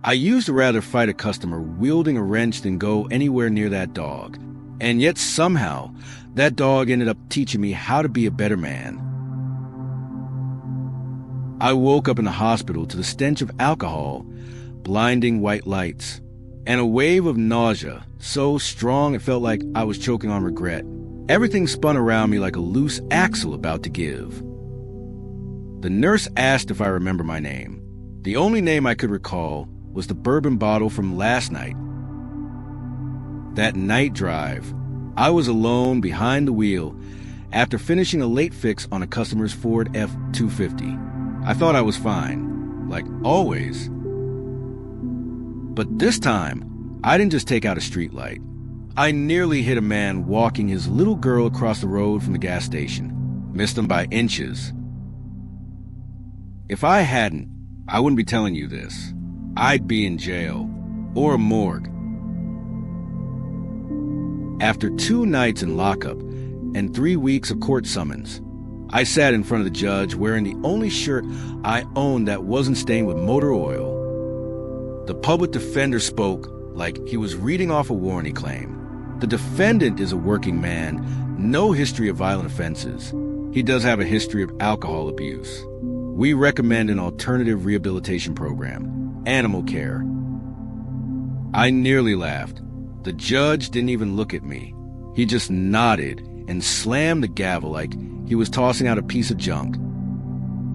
I used to rather fight a customer wielding a wrench than go anywhere near that dog. And yet somehow, that dog ended up teaching me how to be a better man. I woke up in the hospital to the stench of alcohol, blinding white lights, and a wave of nausea so strong it felt like I was choking on regret. Everything spun around me like a loose axle about to give. The nurse asked if I remember my name. The only name I could recall was the bourbon bottle from last night. That night drive, I was alone behind the wheel after finishing a late fix on a customer's Ford F-250. I thought I was fine, like always. But this time, I didn't just take out a streetlight. I nearly hit a man walking his little girl across the road from the gas station. Missed him by inches. If I hadn't, I wouldn't be telling you this. I'd be in jail, or a morgue. After 2 nights in lockup and 3 weeks of court summons, I sat in front of the judge wearing the only shirt I owned that wasn't stained with motor oil. The public defender spoke like he was reading off a warranty claim. The defendant is a working man, no history of violent offenses. He does have a history of alcohol abuse. We recommend an alternative rehabilitation program. Animal care. I nearly laughed. The judge didn't even look at me. He just nodded and slammed the gavel like he was tossing out a piece of junk.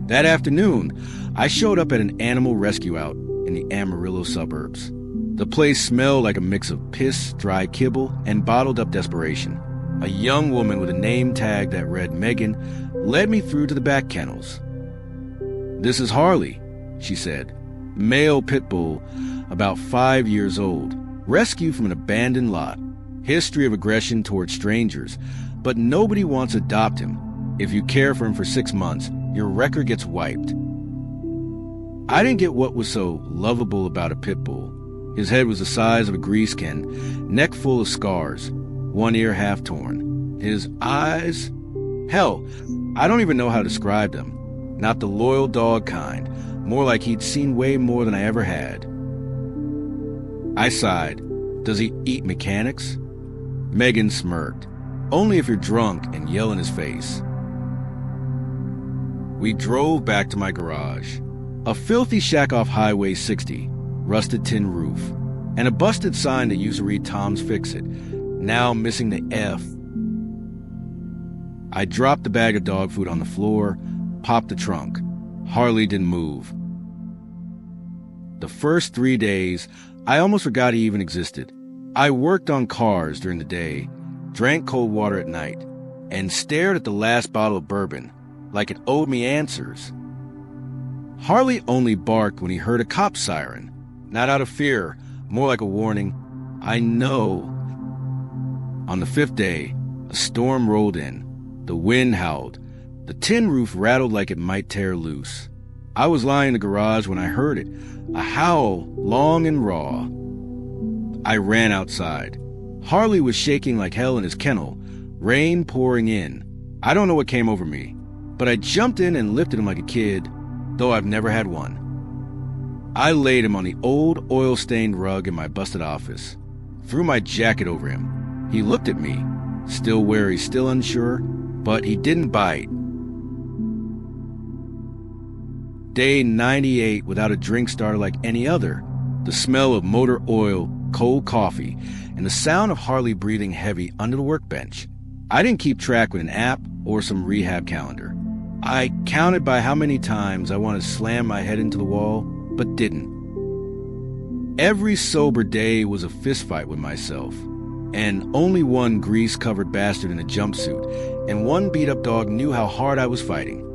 That afternoon, I showed up at an animal rescue out in the Amarillo suburbs. The place smelled like a mix of piss, dry kibble, and bottled-up desperation. A young woman with a name tag that read Megan led me through to the back kennels. "This is Harley," she said. Male Pitbull, about 5 years old, rescued from an abandoned lot. History of aggression towards strangers, but nobody wants to adopt him. If you care for him for 6 months, your record gets wiped. I didn't get what was so lovable about a Pitbull. His head was the size of a grease can, neck full of scars, one ear half torn. His eyes? Hell, I don't even know how to describe them. Not the loyal dog kind, more like he'd seen way more than I ever had. I sighed. Does he eat mechanics? Megan smirked. Only if you're drunk and yell in his face. We drove back to my garage. A filthy shack off Highway 60, rusted tin roof, and a busted sign that used to read Tom's Fix-It, now missing the F. I dropped the bag of dog food on the floor, popped the trunk. Harley didn't move. The first 3 days, I almost forgot he even existed. I worked on cars during the day, drank cold water at night, and stared at the last bottle of bourbon like it owed me answers. Harley only barked when he heard a cop siren, not out of fear, more like a warning. I know. On the 5th day, a storm rolled in. The wind howled. The tin roof rattled like it might tear loose. I was lying in the garage when I heard it, a howl long and raw. I ran outside. Harley was shaking like hell in his kennel, rain pouring in. I don't know what came over me, but I jumped in and lifted him like a kid, though I've never had one. I laid him on the old oil-stained rug in my busted office, threw my jacket over him. He looked at me, still wary, still unsure, but he didn't bite. Day 98 without a drink starter like any other. The smell of motor oil, cold coffee, and the sound of Harley breathing heavy under the workbench. I didn't keep track with an app or some rehab calendar. I counted by how many times I wanted to slam my head into the wall, but didn't. Every sober day was a fistfight with myself, and only one grease-covered bastard in a jumpsuit and one beat-up dog knew how hard I was fighting.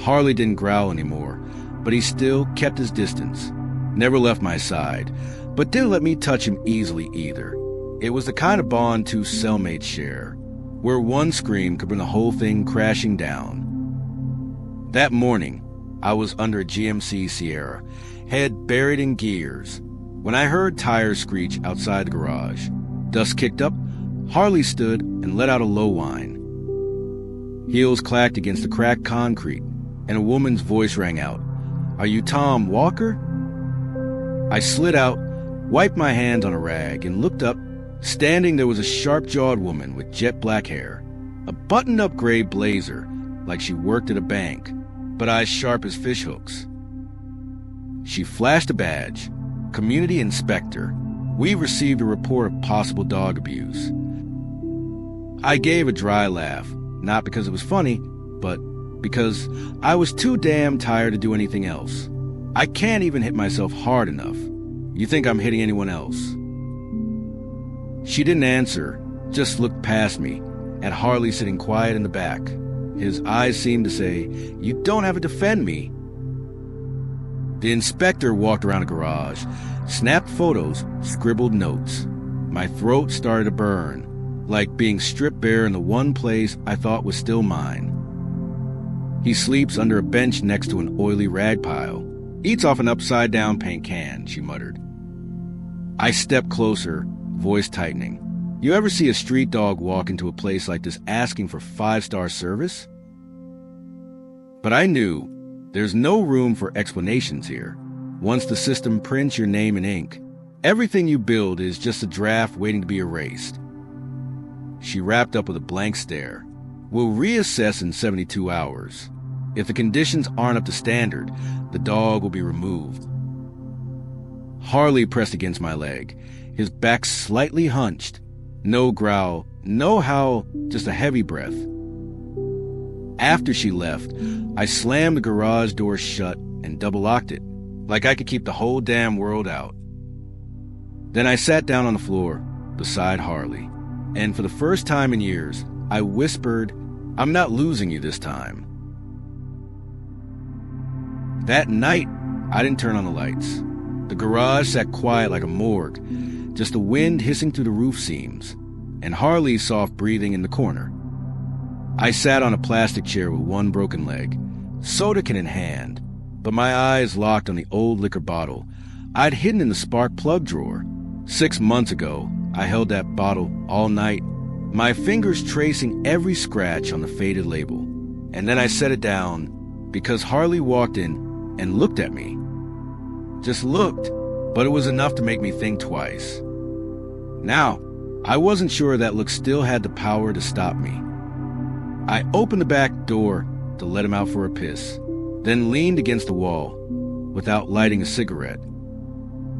Harley didn't growl anymore, but he still kept his distance, never left my side, but didn't let me touch him easily either. It was the kind of bond two cellmates share, where one scream could bring the whole thing crashing down. That morning, I was under a GMC Sierra, head buried in gears, when I heard tires screech outside the garage. Dust kicked up, Harley stood and let out a low whine. Heels clacked against the cracked concrete, and a woman's voice rang out, "Are you Tom Walker?" I slid out, wiped my hands on a rag, and looked up. Standing there was a sharp-jawed woman with jet black hair, a buttoned-up gray blazer like she worked at a bank, but eyes sharp as fishhooks. She flashed a badge, Community Inspector. We received a report of possible dog abuse. I gave a dry laugh, not because it was funny, but because I was too damn tired to do anything else. I can't even hit myself hard enough. You think I'm hitting anyone else? She didn't answer, just looked past me, at Harley sitting quiet in the back. His eyes seemed to say, "You don't have to defend me." The inspector walked around the garage, snapped photos, scribbled notes. My throat started to burn, like being stripped bare in the one place I thought was still mine. He sleeps under a bench next to an oily rag pile. Eats off an upside-down paint can, she muttered. I stepped closer, voice tightening. You ever see a street dog walk into a place like this asking for 5-star service? But I knew there's no room for explanations here. Once the system prints your name in ink, everything you build is just a draft waiting to be erased. She wrapped up with a blank stare. We'll reassess in 72 hours. If the conditions aren't up to standard, the dog will be removed. Harley pressed against my leg, his back slightly hunched. No growl, no howl, just a heavy breath. After she left, I slammed the garage door shut and double-locked it, like I could keep the whole damn world out. Then I sat down on the floor beside Harley, and for the first time in years, I whispered, "I'm not losing you this time." That night, I didn't turn on the lights. The garage sat quiet like a morgue, just the wind hissing through the roof seams, and Harley's soft breathing in the corner. I sat on a plastic chair with one broken leg, soda can in hand, but my eyes locked on the old liquor bottle I'd hidden in the spark plug drawer. 6 months ago, I held that bottle all night, my fingers tracing every scratch on the faded label. And then I set it down because Harley walked in and looked at me. Just looked, but it was enough to make me think twice. Now, I wasn't sure that look still had the power to stop me. I opened the back door to let him out for a piss, then leaned against the wall without lighting a cigarette.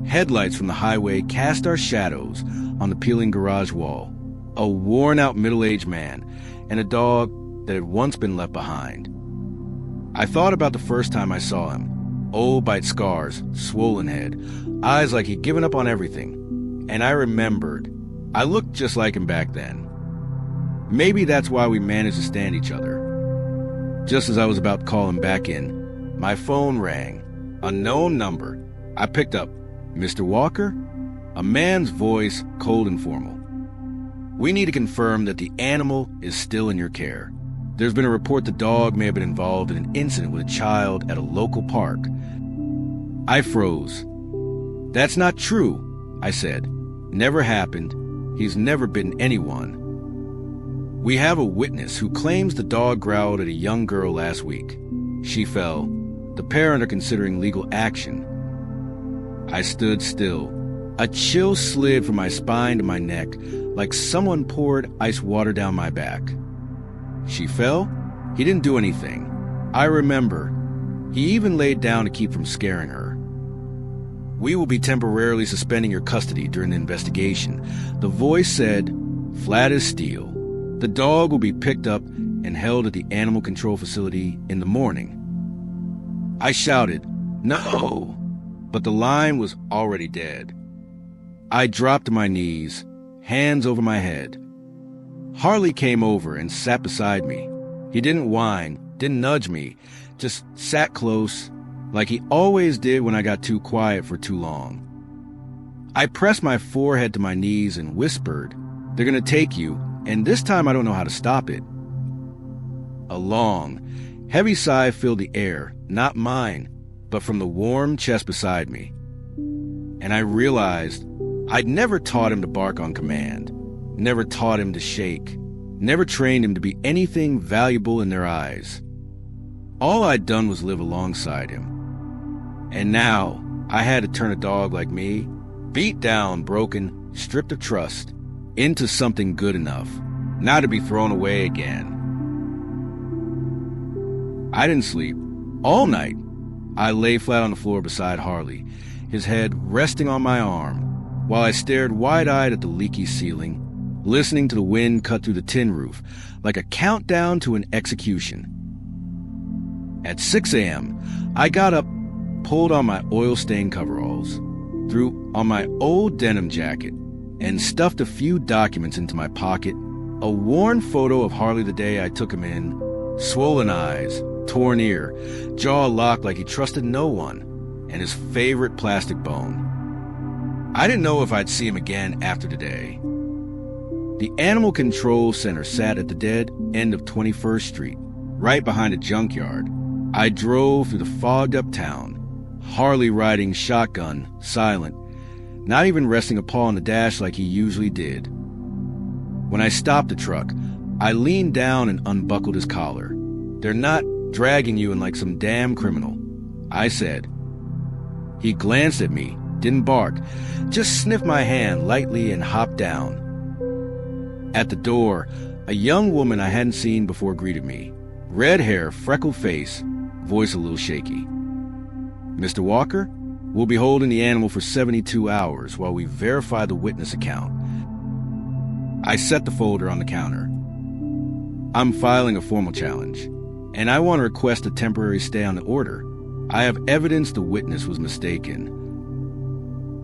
Headlights from the highway cast our shadows on the peeling garage wall. A worn-out middle-aged man and a dog that had once been left behind. I thought about the first time I saw him. Old bite scars, swollen head, eyes like he'd given up on everything. And I remembered, I looked just like him back then. Maybe that's why we managed to stand each other. Just as I was about to call him back in, my phone rang. A known number. I picked up. "Mr. Walker?" A man's voice, cold and formal. "We need to confirm that the animal is still in your care. There's been a report the dog may have been involved in an incident with a child at a local park." I froze. "That's not true," I said. "Never happened. He's never bitten anyone." "We have a witness who claims the dog growled at a young girl last week. She fell. The parent are considering legal action." I stood still. A chill slid from my spine to my neck, like someone poured ice water down my back. She fell? He didn't do anything. I remember. He even laid down to keep from scaring her. "We will be temporarily suspending your custody during the investigation," the voice said, flat as steel. "The dog will be picked up and held at the animal control facility in the morning." I shouted, "No!" But the line was already dead. I dropped to my knees, hands over my head. Harley came over and sat beside me. He didn't whine, didn't nudge me, just sat close, like he always did when I got too quiet for too long. I pressed my forehead to my knees and whispered, "They're gonna take you, and this time I don't know how to stop it." A long, heavy sigh filled the air, not mine, but from the warm chest beside me. And I realized I'd never taught him to bark on command, never taught him to shake, never trained him to be anything valuable in their eyes. All I'd done was live alongside him. And now, I had to turn a dog like me, beat down, broken, stripped of trust, into something good enough, not to be thrown away again. I didn't sleep. All night, I lay flat on the floor beside Harley, his head resting on my arm, while I stared wide-eyed at the leaky ceiling, listening to the wind cut through the tin roof like a countdown to an execution. At 6 a.m., I got up, pulled on my oil-stained coveralls, threw on my old denim jacket, and stuffed a few documents into my pocket, a worn photo of Harley the day I took him in, swollen eyes, torn ear, jaw locked like he trusted no one, and his favorite plastic bone. I didn't know if I'd see him again after today. The Animal Control Center sat at the dead end of 21st Street, right behind a junkyard. I drove through the fogged-up town, Harley riding shotgun, silent, not even resting a paw on the dash like he usually did. When I stopped the truck, I leaned down and unbuckled his collar. "They're not dragging you in like some damn criminal," I said. He glanced at me, didn't bark, just sniffed my hand lightly and hopped down. At the door, a young woman I hadn't seen before greeted me. Red hair, freckled face, voice a little shaky. "Mr. Walker, we'll be holding the animal for 72 hours while we verify the witness account." I set the folder on the counter. "I'm filing a formal challenge, and I want to request a temporary stay on the order. I have evidence the witness was mistaken."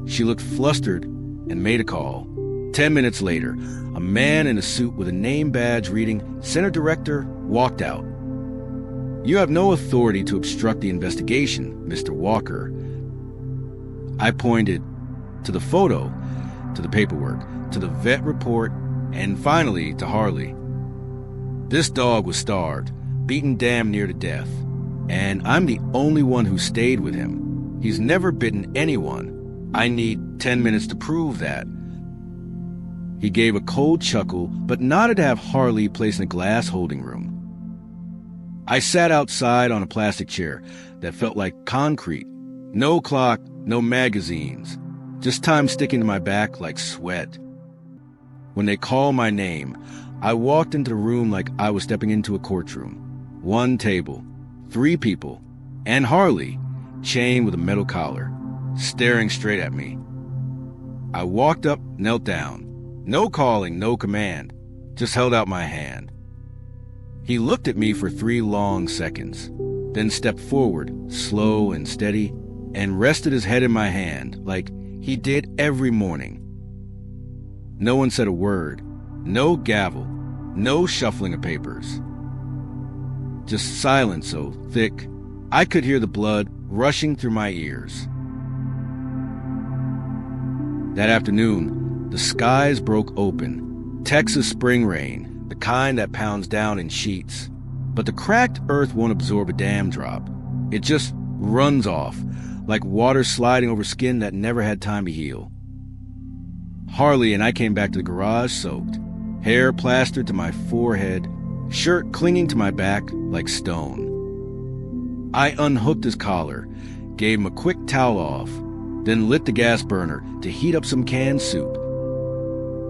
She looked flustered and made a call. 10 minutes later, a man in a suit with a name badge reading "Center Director" walked out. "You have no authority to obstruct the investigation, Mr. Walker." I pointed to the photo, to the paperwork, to the vet report, and finally to Harley. This dog was starved, beaten damn near to death, and I'm the only one who stayed with him. He's never bitten anyone. I need 10 minutes to prove that. He gave a cold chuckle, but nodded to have Harley placed in a glass holding room. I sat outside on a plastic chair that felt like concrete. No clock, no magazines, just time sticking to my back like sweat. When they called my name, I walked into the room like I was stepping into a courtroom. One table, 3 people, and Harley, chained with a metal collar, staring straight at me. I walked up, knelt down. No calling, no command, just held out my hand. He looked at me for 3 long seconds, then stepped forward, slow and steady, and rested his head in my hand like he did every morning. No one said a word, no gavel, no shuffling of papers. Just silence so thick, I could hear the blood rushing through my ears. That afternoon, the skies broke open. Texas spring rain, the kind that pounds down in sheets. But the cracked earth won't absorb a damn drop. It just runs off, like water sliding over skin that never had time to heal. Harley and I came back to the garage soaked, hair plastered to my forehead, shirt clinging to my back like stone. I unhooked his collar, gave him a quick towel off, then lit the gas burner to heat up some canned soup.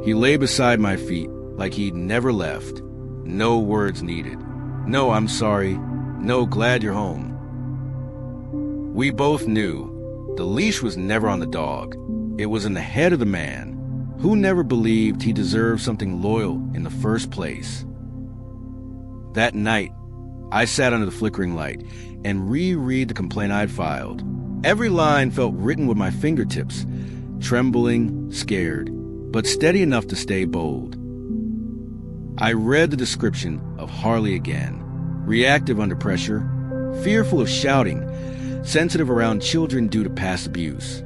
He lay beside my feet like he'd never left. No words needed. No, I'm sorry. No, glad you're home. We both knew the leash was never on the dog. It was in the head of the man who never believed he deserved something loyal in the first place. That night, I sat under the flickering light and reread the complaint I'd filed. Every line felt written with my fingertips, trembling, scared, but steady enough to stay bold. I read the description of Harley again, reactive under pressure, fearful of shouting, sensitive around children due to past abuse.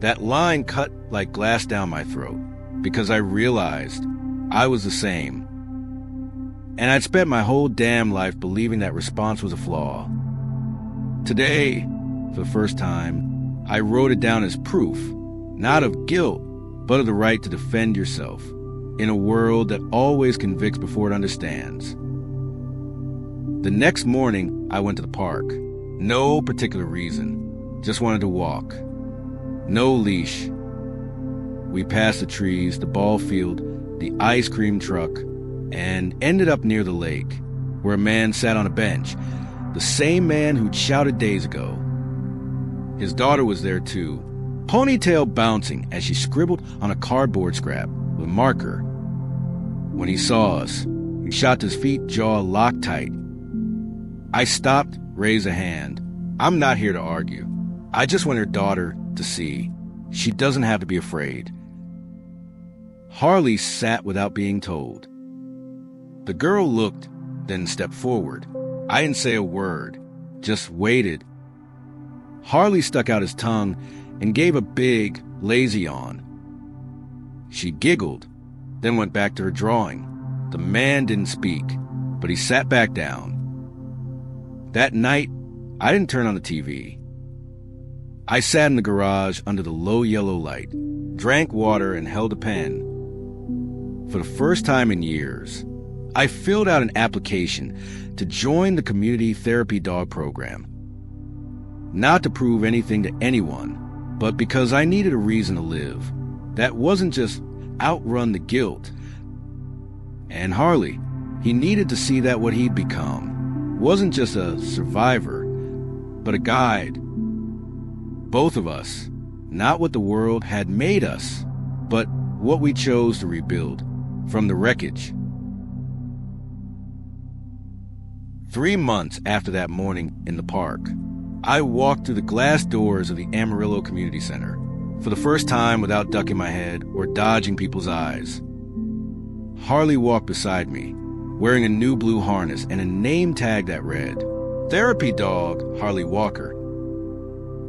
That line cut like glass down my throat, because I realized I was the same. And I'd spent my whole damn life believing that response was a flaw. Today, for the first time, I wrote it down as proof, not of guilt, but of the right to defend yourself in a world that always convicts before it understands. The next morning, I went to the park. No particular reason, Just wanted to walk. No leash. We passed the trees, the ball field, the ice cream truck, and ended up near the lake, where a man sat on a bench, the same man who'd shouted days ago. His daughter was there too, ponytail bouncing as she scribbled on a cardboard scrap with a marker. When he saw us, he shot to his feet, jaw locked tight. I stopped, raised a hand. I'm not here to argue. I just want her daughter to see. She doesn't have to be afraid. Harley sat without being told. The girl looked, then stepped forward. I didn't say a word, just waited. Harley stuck out his tongue and gave a big, lazy yawn. She giggled, then went back to her drawing. The man didn't speak, but he sat back down. That night, I didn't turn on the TV. I sat in the garage under the low yellow light, drank water, and held a pen. For the first time in years, I filled out an application to join the community therapy dog program. Not to prove anything to anyone, but because I needed a reason to live. That wasn't just outrun the guilt. And Harley, he needed to see that what he'd become wasn't just a survivor, but a guide. Both of us, not what the world had made us, but what we chose to rebuild from the wreckage. 3 months after that morning in the park, I walked through the glass doors of the Amarillo Community Center, for the first time without ducking my head or dodging people's eyes. Harley walked beside me, wearing a new blue harness and a name tag that read, Therapy Dog Harley Walker.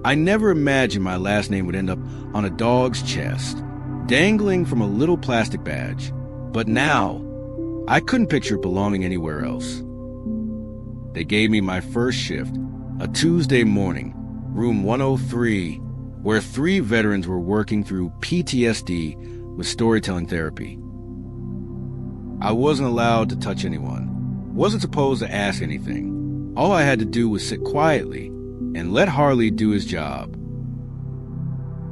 I never imagined my last name would end up on a dog's chest, dangling from a little plastic badge. But now, I couldn't picture it belonging anywhere else. They gave me my first shift, a Tuesday morning, room 103, where 3 veterans were working through PTSD with storytelling therapy. I wasn't allowed to touch anyone, wasn't supposed to ask anything. All I had to do was sit quietly and let Harley do his job.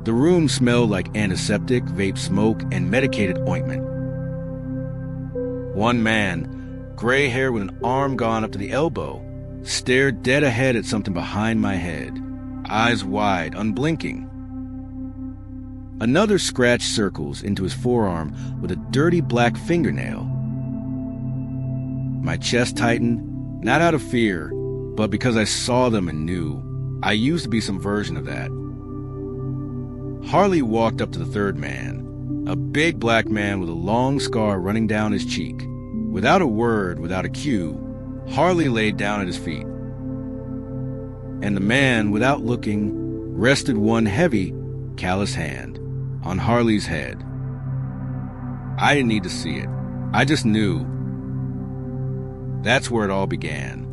The room smelled like antiseptic, vape smoke, and medicated ointment. One man, gray hair with an arm gone up to the elbow, stared dead ahead at something behind my head, eyes wide, unblinking. Another scratched circles into his forearm with a dirty black fingernail. My chest tightened, not out of fear, but because I saw them and knew I used to be some version of that. Harley walked up to the third man, a big black man with a long scar running down his cheek. Without a word, without a cue, Harley laid down at his feet. And the man, without looking, rested one heavy, callous hand on Harley's head. I didn't need to see it. I just knew. That's where it all began.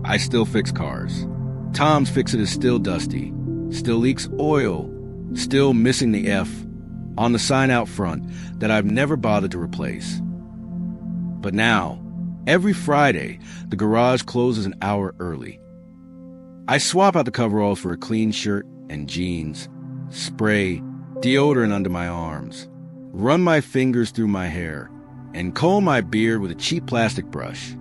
I still fix cars. Tom's Fix-It is still dusty, still leaks oil, still missing the F on the sign out front that I've never bothered to replace. But now, every Friday, the garage closes an hour early. I swap out the coveralls for a clean shirt and jeans, spray deodorant under my arms, run my fingers through my hair, and comb my beard with a cheap plastic brush.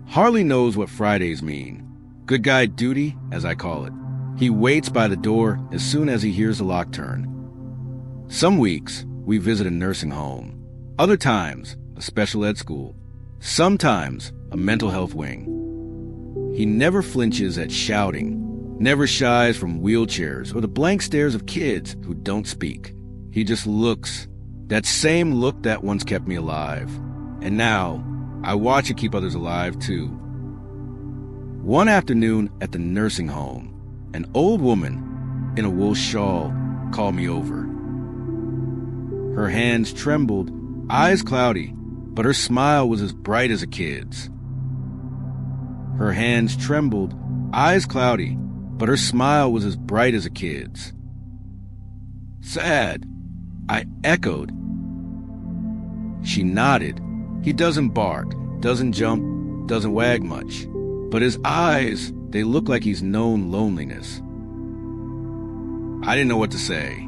Harley knows what Fridays mean. Good guy duty, as I call it. He waits by the door as soon as he hears the lock turn. Some weeks, we visit a nursing home. Other times, a special ed school. Sometimes, a mental health wing. He never flinches at shouting, never shies from wheelchairs or the blank stares of kids who don't speak. He just looks, that same look that once kept me alive. And now, I watch it keep others alive too. One afternoon at the nursing home, an old woman in a wool shawl called me over. Her hands trembled, eyes cloudy, but her smile was as bright as a kid's. Her hands trembled, eyes cloudy, but her smile was as bright as a kid's. Sad, I echoed. She nodded. He doesn't bark, doesn't jump, doesn't wag much, but his eyes They look like he's known loneliness. I didn't know what to say.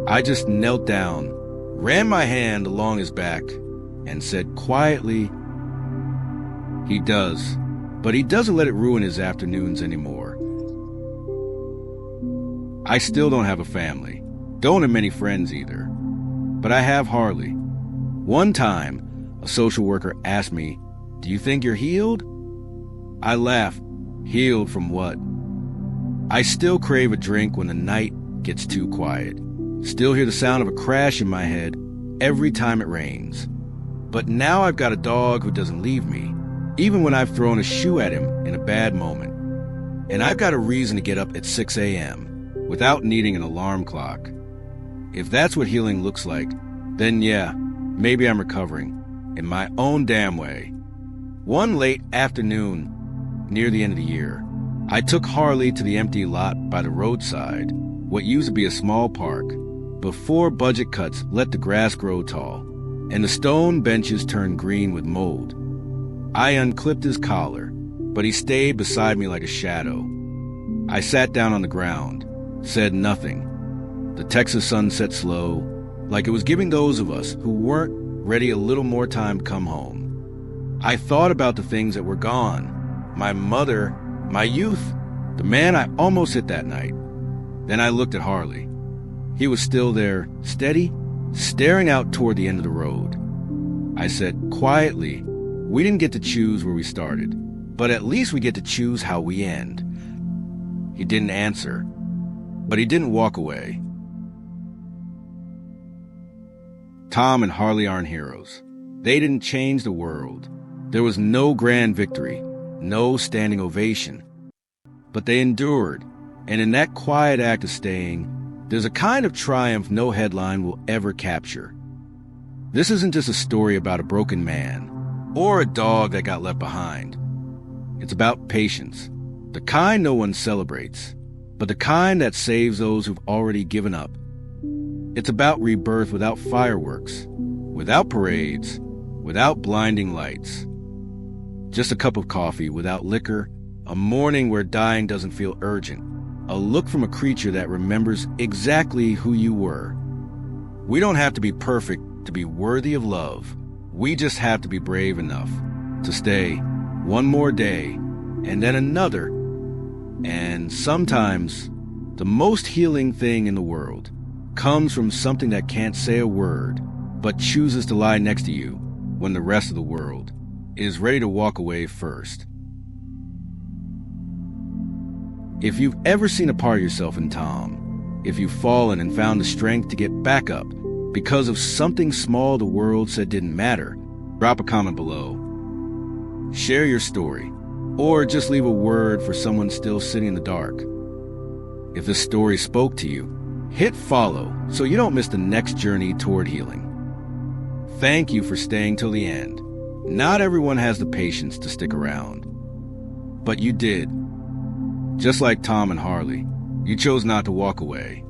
I just knelt down, ran my hand along his back, and said quietly, "He does, but he doesn't let it ruin his afternoons anymore." I still don't have a family, don't have many friends either, but I have Harley. One time, a social worker asked me, "Do you think you're healed?" I laughed. Healed from what? I still crave a drink when the night gets too quiet. Still hear the sound of a crash in my head every time it rains. But now I've got a dog who doesn't leave me, even when I've thrown a shoe at him in a bad moment. And I've got a reason to get up at 6 a.m. without needing an alarm clock. If that's what healing looks like, then yeah, maybe I'm recovering in my own damn way. One late afternoon, near the end of the year, I took Harley to the empty lot by the roadside, what used to be a small park, before budget cuts let the grass grow tall, and the stone benches turned green with mold. I unclipped his collar, but he stayed beside me like a shadow. I sat down on the ground, said nothing. The Texas sun set slow, like it was giving those of us who weren't ready a little more time to come home. I thought about the things that were gone. My mother, my youth, the man I almost hit that night. Then I looked at Harley. He was still there, steady, staring out toward the end of the road. I said quietly, "We didn't get to choose where we started, but at least we get to choose how we end." He didn't answer, but he didn't walk away. Tom and Harley aren't heroes. They didn't change the world. There was no grand victory, no standing ovation. But they endured, and in that quiet act of staying, there's a kind of triumph no headline will ever capture. This isn't just a story about a broken man, or a dog that got left behind. It's about patience, the kind no one celebrates, but the kind that saves those who've already given up. It's about rebirth without fireworks, without parades, without blinding lights. Just a cup of coffee without liquor, a morning where dying doesn't feel urgent, a look from a creature that remembers exactly who you were. We don't have to be perfect to be worthy of love. We just have to be brave enough to stay one more day and then another. And sometimes the most healing thing in the world comes from something that can't say a word, but chooses to lie next to you when the rest of the world is ready to walk away first. If you've ever seen a part of yourself in Tom, if you've fallen and found the strength to get back up because of something small the world said didn't matter, drop a comment below. Share your story, or just leave a word for someone still sitting in the dark. If this story spoke to you, hit follow so you don't miss the next journey toward healing. Thank you for staying till the end. Not everyone has the patience to stick around, but you did. Just like Tom and Harley, you chose not to walk away.